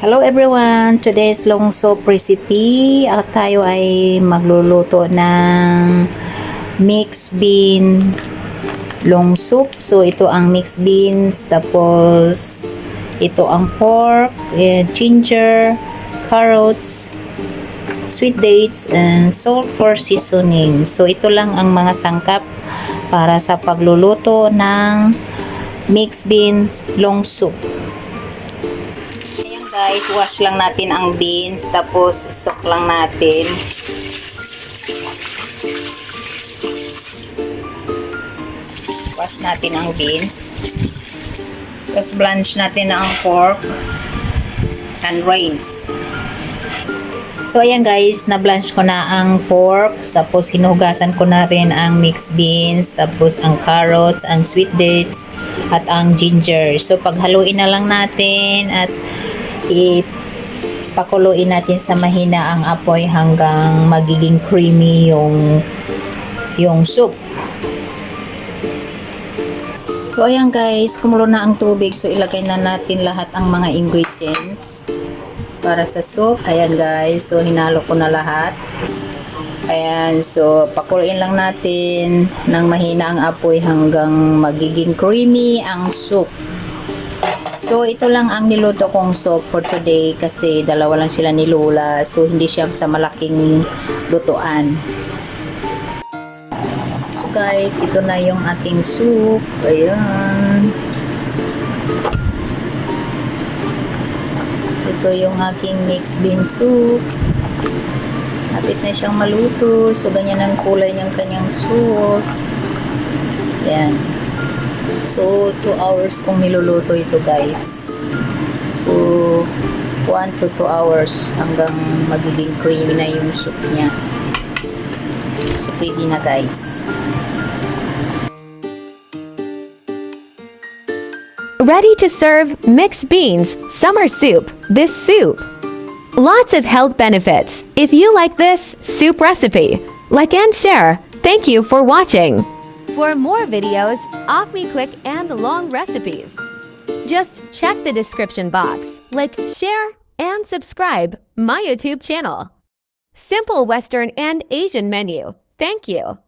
Hello everyone! Today's long soup recipe. Tayo ay magluluto ng mixed bean long soup. So ito ang mixed beans, tapos ito ang pork, ginger, carrots, sweet dates, and salt for seasoning. So ito lang ang mga sangkap para sa pagluluto ng mixed beans long soup. Guys, wash lang natin ang beans, tapos sok lang natin. Wash natin ang beans. Tapos blanch natin ang pork and rinse. So ayan guys, na-blanch ko na ang pork, tapos hinugasan ko na rin ang mixed beans, tapos ang carrots, ang sweet dates, at ang ginger. So paghaluin na lang natin at ipakuluin natin sa mahina ang apoy hanggang magiging creamy yung soup. So ayan guys, kumulo na ang tubig, so ilagay na natin lahat ang mga ingredients para sa soup. Ayan guys, so hinalo ko na lahat. Ayan, so pakuluin lang natin ng mahina ang apoy hanggang magiging creamy ang soup. So, ito lang ang niluto kong soup for today kasi dalawa lang sila ni Lola. So, hindi siya sa malaking lutuan. So, guys, ito na yung ating soup. Ayan. Ito yung aking mixed bean soup. Lapit na siyang maluto. So, ganyan ang kulay ng kanyang soup. Ayan. So, 2 hours kong niluluto ito guys. So, 1 to 2 hours hanggang magiging creamy na yung soup niya. So, pwede na guys. Ready to serve mixed beans summer soup. This soup. Lots of health benefits. If you like this soup recipe, like and share. Thank you for watching. For more videos, off me quick and long recipes, just check the description box, like, share, and subscribe my YouTube channel. Simple Western and Asian menu. Thank you.